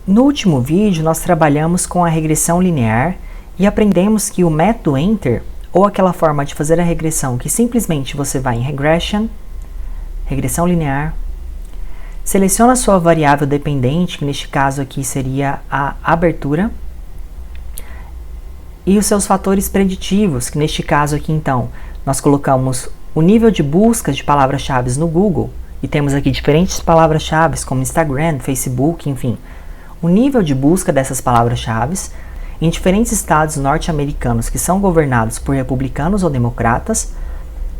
No último vídeo, nós trabalhamos com a regressão linear e aprendemos que o método Enter, ou aquela forma de fazer a regressão que simplesmente você vai em Regression, regressão linear, seleciona a sua variável dependente, que neste caso aqui seria a abertura, e os seus fatores preditivos, que neste caso aqui então, nós colocamos o nível de busca de palavras-chave no Google, e temos aqui diferentes palavras-chave como Instagram, Facebook, enfim. O nível de busca dessas palavras-chave em diferentes estados norte-americanos que são governados por republicanos ou democratas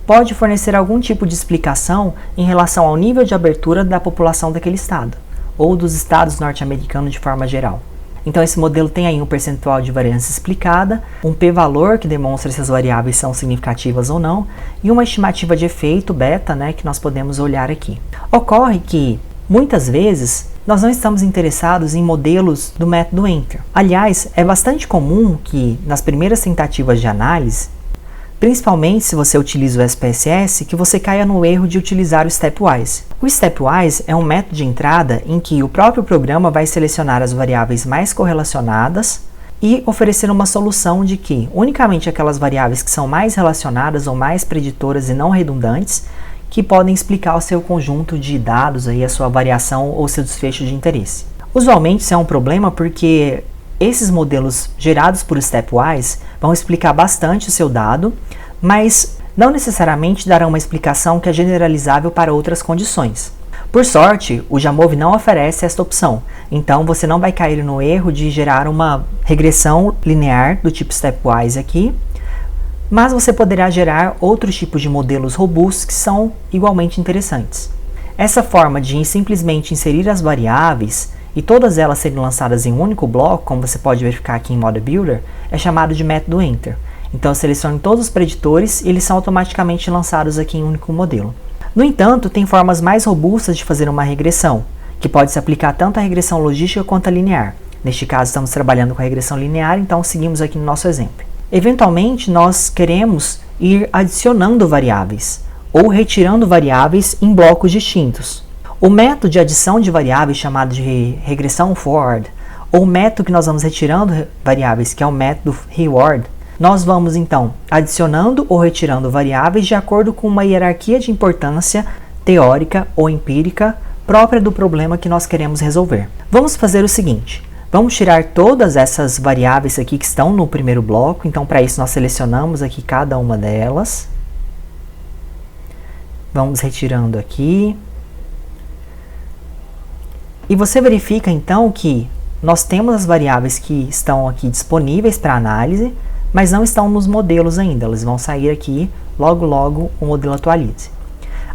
pode fornecer algum tipo de explicação em relação ao nível de abertura da população daquele estado, ou dos estados norte-americanos de forma geral. Então esse modelo tem aí um percentual de variância explicada, um p-valor que demonstra se as variáveis são significativas ou não, e uma estimativa de efeito beta, que nós podemos olhar aqui. Ocorre que, muitas vezes, nós não estamos interessados em modelos do método Enter. Aliás, é bastante comum que, nas primeiras tentativas de análise, principalmente se você utiliza o SPSS, que você caia no erro de utilizar o Stepwise. O Stepwise é um método de entrada em que o próprio programa vai selecionar as variáveis mais correlacionadas e oferecer uma solução de que unicamente aquelas variáveis que são mais relacionadas ou mais preditoras e não redundantes que podem explicar o seu conjunto de dados, aí, a sua variação ou seu desfecho de interesse. Usualmente isso é um problema porque esses modelos gerados por Stepwise vão explicar bastante o seu dado, mas não necessariamente darão uma explicação que é generalizável para outras condições. Por sorte, o Jamove não oferece esta opção, então você não vai cair no erro de gerar uma regressão linear do tipo Stepwise aqui, mas você poderá gerar outros tipos de modelos robustos que são igualmente interessantes. Essa forma de simplesmente inserir as variáveis e todas elas serem lançadas em um único bloco, como você pode verificar aqui em Model Builder, é chamado de método Enter. Então eu seleciono todos os preditores e eles são automaticamente lançados aqui em um único modelo. No entanto, tem formas mais robustas de fazer uma regressão, que pode se aplicar tanto à regressão logística quanto à linear. Neste caso estamos trabalhando com a regressão linear, então seguimos aqui no nosso exemplo. Eventualmente, nós queremos ir adicionando variáveis ou retirando variáveis em blocos distintos. O método de adição de variáveis, chamado de regressão forward, ou o método que nós vamos retirando variáveis, que é o método reward, nós vamos então adicionando ou retirando variáveis de acordo com uma hierarquia de importância teórica ou empírica própria do problema que nós queremos resolver. Vamos fazer o seguinte. Vamos tirar todas essas variáveis aqui que estão no primeiro bloco, então para isso nós selecionamos aqui cada uma delas. Vamos retirando aqui. E você verifica então que nós temos as variáveis que estão aqui disponíveis para análise, mas não estão nos modelos ainda, elas vão sair aqui, logo o modelo atualize.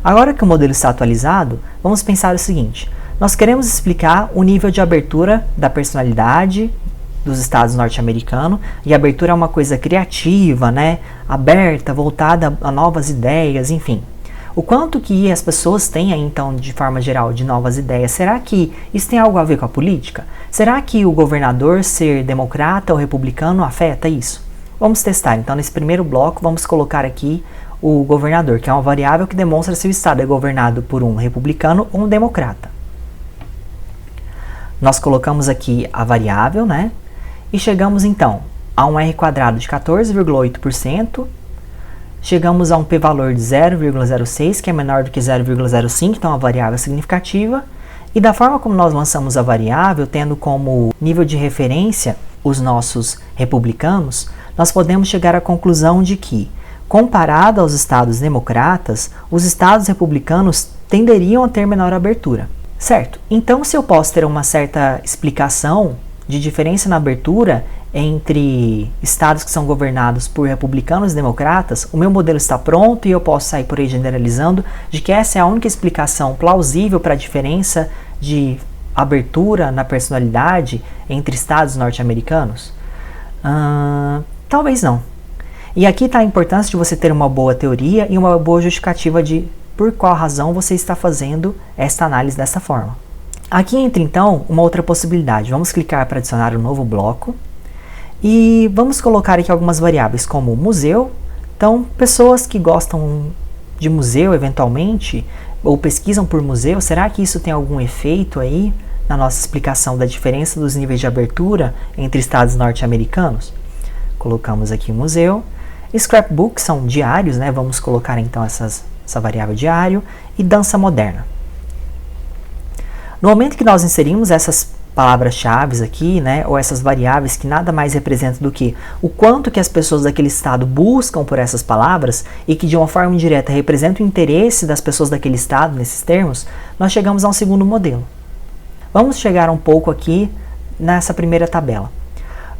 Agora que o modelo está atualizado, vamos pensar o seguinte. Nós queremos explicar o nível de abertura da personalidade dos estados norte-americanos, e a abertura é uma coisa criativa, aberta, voltada a novas ideias, enfim. O quanto que as pessoas têm aí, então, de forma geral, de novas ideias? Será que isso tem algo a ver com a política? Será que o governador ser democrata ou republicano afeta isso? Vamos testar. Então, nesse primeiro bloco, vamos colocar aqui o governador, que é uma variável que demonstra se o estado é governado por um republicano ou um democrata. Nós colocamos aqui a variável, e chegamos então a um R quadrado de 14,8%, chegamos a um p-valor de 0,06, que é menor do que 0,05, então a variável é significativa, e da forma como nós lançamos a variável, tendo como nível de referência os nossos republicanos, nós podemos chegar à conclusão de que, comparado aos estados democratas, os estados republicanos tenderiam a ter menor abertura. Certo, então se eu posso ter uma certa explicação de diferença na abertura entre estados que são governados por republicanos e democratas, o meu modelo está pronto e eu posso sair por aí generalizando de que essa é a única explicação plausível para a diferença de abertura na personalidade entre estados norte-americanos? Talvez não. E aqui está a importância de você ter uma boa teoria e uma boa justificativa de por qual razão você está fazendo esta análise dessa forma. Aqui entra então uma outra possibilidade. Vamos clicar para adicionar um novo bloco e vamos colocar aqui algumas variáveis como museu. Então, pessoas que gostam de museu eventualmente ou pesquisam por museu, será que isso tem algum efeito aí na nossa explicação da diferença dos níveis de abertura entre estados norte-americanos? Colocamos aqui o museu. Scrapbook são diários, né? Vamos colocar então essa variável diário. E dança moderna. No momento que nós inserimos essas palavras-chave aqui, né, ou essas variáveis que nada mais representam do que o quanto que as pessoas daquele estado buscam por essas palavras e que de uma forma indireta representam o interesse das pessoas daquele estado nesses termos, nós chegamos a um segundo modelo. Vamos chegar um pouco aqui nessa primeira tabela.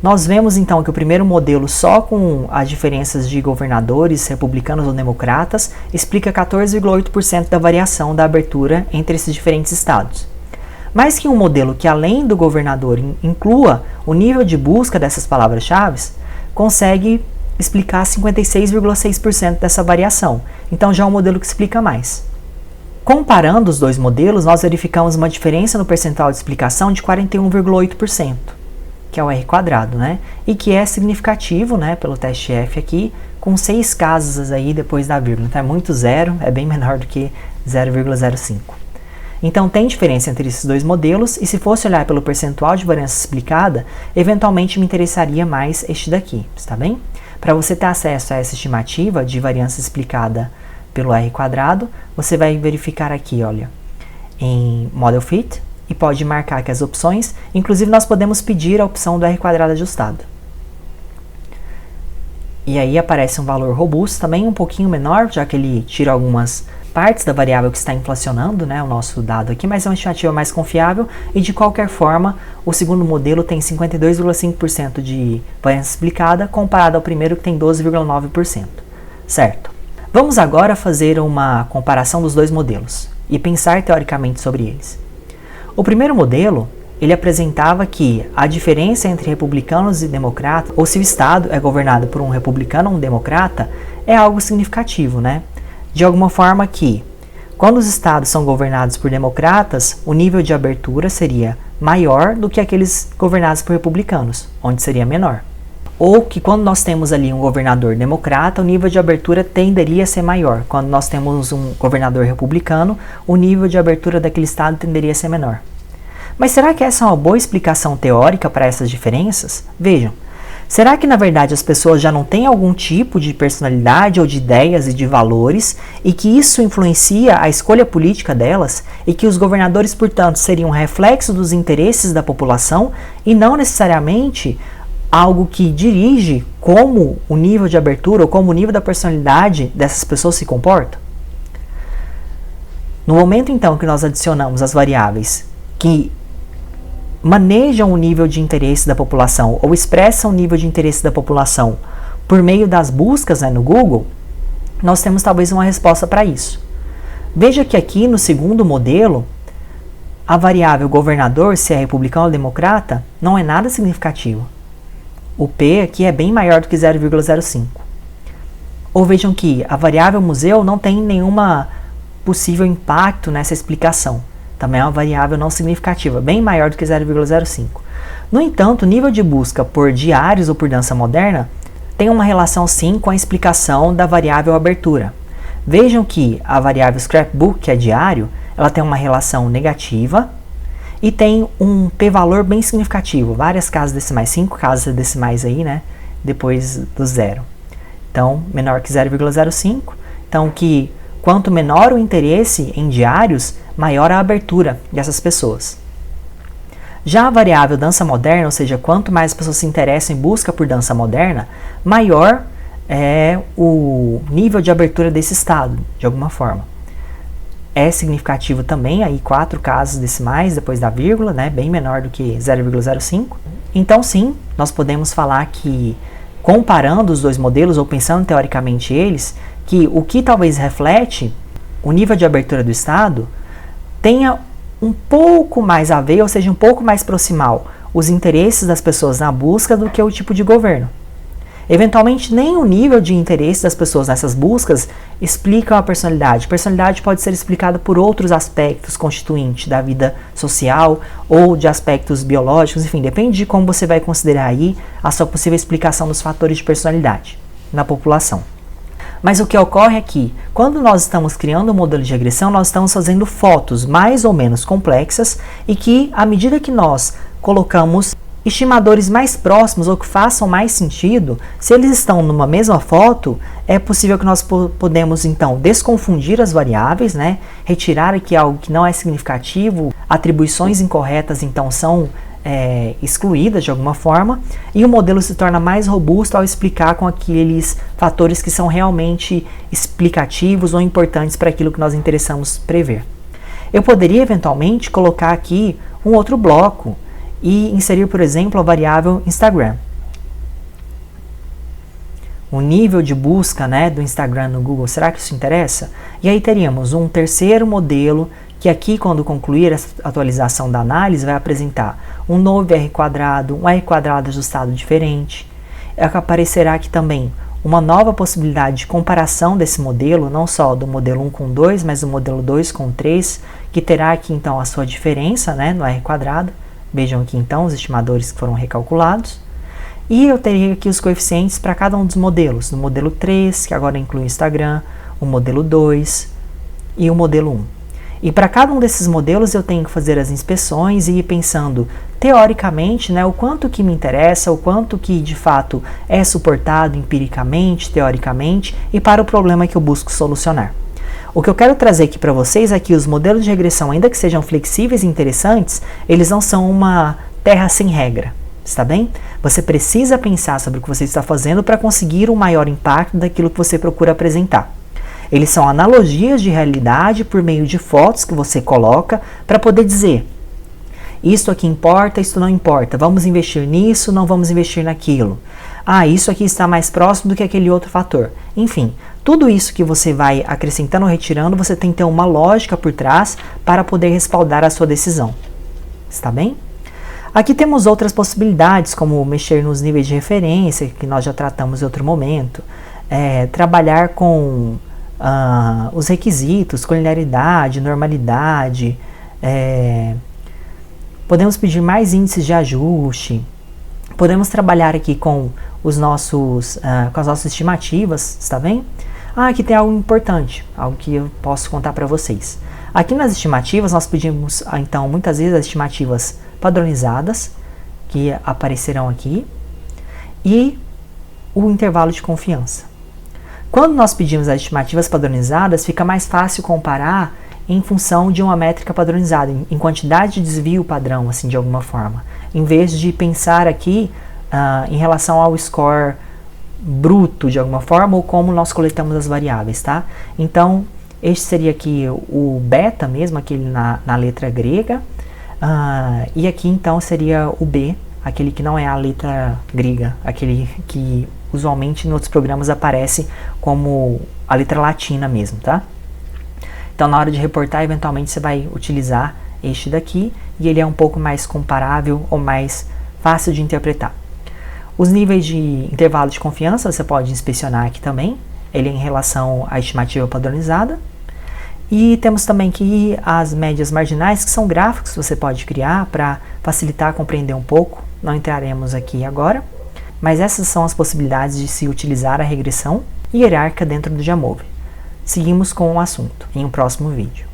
Nós vemos então que o primeiro modelo, só com as diferenças de governadores republicanos ou democratas, explica 14,8% da variação da abertura entre esses diferentes estados. Mas que um modelo que, além do governador, inclua o nível de busca dessas palavras-chave, consegue explicar 56,6% dessa variação. Então já é um modelo que explica mais. Comparando os dois modelos, nós verificamos uma diferença no percentual de explicação de 41,8%, que é o R², né? E que é significativo, né, pelo teste F aqui, com 6 casos aí depois da vírgula. Então é muito zero, é bem menor do que 0,05. Então tem diferença entre esses dois modelos, e se fosse olhar pelo percentual de variância explicada, eventualmente me interessaria mais este daqui, está bem? Para você ter acesso a essa estimativa de variância explicada pelo R², você vai verificar aqui, olha, em Model Fit, e pode marcar aqui as opções, inclusive nós podemos pedir a opção do R² ajustado. E aí aparece um valor robusto, também um pouquinho menor, já que ele tira algumas partes da variável que está inflacionando, né, o nosso dado aqui, mas é uma estimativa mais confiável, e de qualquer forma, o segundo modelo tem 52,5% de variância explicada, comparado ao primeiro que tem 12,9%, certo? Vamos agora fazer uma comparação dos dois modelos, e pensar teoricamente sobre eles. O primeiro modelo, ele apresentava que a diferença entre republicanos e democratas, ou se o estado é governado por um republicano ou um democrata, é algo significativo, né? De alguma forma que, quando os estados são governados por democratas, o nível de abertura seria maior do que aqueles governados por republicanos, onde seria menor. Ou que quando nós temos ali um governador democrata, o nível de abertura tenderia a ser maior. Quando nós temos um governador republicano, o nível de abertura daquele estado tenderia a ser menor. Mas será que essa é uma boa explicação teórica para essas diferenças? Vejam. Será que, na verdade, as pessoas já não têm algum tipo de personalidade ou de ideias e de valores e que isso influencia a escolha política delas e que os governadores, portanto, seriam um reflexo dos interesses da população e não necessariamente algo que dirige como o nível de abertura ou como o nível da personalidade dessas pessoas se comporta? No momento, então, que nós adicionamos as variáveis que manejam o nível de interesse da população ou expressam o nível de interesse da população por meio das buscas, né, no Google, nós temos talvez uma resposta para isso. Veja que aqui no segundo modelo, a variável governador, se é republicano ou democrata, não é nada significativo. O P aqui é bem maior do que 0,05. Ou vejam que a variável museu não tem nenhuma possível impacto nessa explicação. Também é uma variável não significativa, bem maior do que 0,05. No entanto, o nível de busca por diários ou por dança moderna tem uma relação sim com a explicação da variável abertura. Vejam que a variável Scrapbook, que é diário, ela tem uma relação negativa e tem um p-valor bem significativo, várias casas decimais, 5 casas decimais aí, né, depois do zero. Então, menor que 0,05. Então, que quanto menor o interesse em diários, maior a abertura dessas pessoas. Já a variável dança moderna, ou seja, quanto mais as pessoas se interessam em busca por dança moderna, maior é o nível de abertura desse estado, de alguma forma. É significativo também, aí 4 casas decimais depois da vírgula, né, bem menor do que 0,05. Então sim, nós podemos falar que, comparando os dois modelos, ou pensando teoricamente eles, que o que talvez reflete o nível de abertura do estado tenha um pouco mais a ver, ou seja, um pouco mais proximal os interesses das pessoas na busca do que o tipo de governo. Eventualmente, nem o nível de interesse das pessoas nessas buscas explicam a personalidade. A personalidade pode ser explicada por outros aspectos constituintes da vida social ou de aspectos biológicos, enfim, depende de como você vai considerar aí a sua possível explicação dos fatores de personalidade na população. Mas o que ocorre é que, quando nós estamos criando um modelo de regressão, nós estamos fazendo fotos mais ou menos complexas e que, à medida que nós colocamos estimadores mais próximos ou que façam mais sentido, se eles estão numa mesma foto, é possível que nós podemos então desconfundir as variáveis, né? Retirar aqui algo que não é significativo, atribuições incorretas então são excluídas de alguma forma, e o modelo se torna mais robusto ao explicar com aqueles fatores que são realmente explicativos ou importantes para aquilo que nós interessamos prever. Eu poderia eventualmente colocar aqui um outro bloco e inserir, por exemplo, a variável Instagram. O nível de busca, né, do Instagram no Google, será que isso interessa? E aí teríamos um terceiro modelo que aqui, quando concluir essa atualização da análise, vai apresentar um novo R quadrado, um R quadrado ajustado diferente. Aparecerá aqui também uma nova possibilidade de comparação desse modelo, não só do modelo 1 com 2, mas do modelo 2 com 3, que terá aqui então a sua diferença, né, no R quadrado. Vejam aqui então os estimadores que foram recalculados. E eu teria aqui os coeficientes para cada um dos modelos. No modelo 3, que agora inclui o Instagram, o modelo 2 e o modelo 1. E para cada um desses modelos eu tenho que fazer as inspeções e ir pensando teoricamente, né, o quanto que me interessa, o quanto que de fato é suportado empiricamente, teoricamente e para o problema que eu busco solucionar. O que eu quero trazer aqui para vocês é que os modelos de regressão, ainda que sejam flexíveis e interessantes, eles não são uma terra sem regra, está bem? Você precisa pensar sobre o que você está fazendo para conseguir um maior impacto daquilo que você procura apresentar. Eles são analogias de realidade por meio de fotos que você coloca para poder dizer: isso aqui importa, isso não importa, vamos investir nisso, não vamos investir naquilo. Ah, isso aqui está mais próximo do que aquele outro fator. Enfim, tudo isso que você vai acrescentando ou retirando, você tem que ter uma lógica por trás para poder respaldar a sua decisão. Está bem? Aqui temos outras possibilidades, como mexer nos níveis de referência, que nós já tratamos em outro momento, trabalhar com os requisitos, colinearidade, normalidade, podemos pedir mais índices de ajuste, podemos trabalhar aqui com as nossas estimativas, está bem? Aqui tem algo importante, algo que eu posso contar para vocês. Aqui nas estimativas nós pedimos, então, muitas vezes as estimativas padronizadas, que aparecerão aqui, e o intervalo de confiança. Quando nós pedimos as estimativas padronizadas, fica mais fácil comparar em função de uma métrica padronizada, em quantidade de desvio padrão, assim, de alguma forma, em vez de pensar aqui em relação ao score bruto, de alguma forma, ou como nós coletamos as variáveis, tá? Então, este seria aqui o beta mesmo, aquele na letra grega, e aqui então seria o B, aquele que não é a letra grega, aquele que usualmente em outros programas aparece como a letra latina mesmo, tá? Então, na hora de reportar, eventualmente você vai utilizar este daqui, e ele é um pouco mais comparável ou mais fácil de interpretar. Os níveis de intervalo de confiança você pode inspecionar aqui também, ele é em relação à estimativa padronizada. E temos também aqui as médias marginais, que são gráficos que você pode criar para facilitar compreender um pouco. Não entraremos aqui agora, mas essas são as possibilidades de se utilizar a regressão hierárquica dentro do Jamove. Seguimos com o assunto em um próximo vídeo.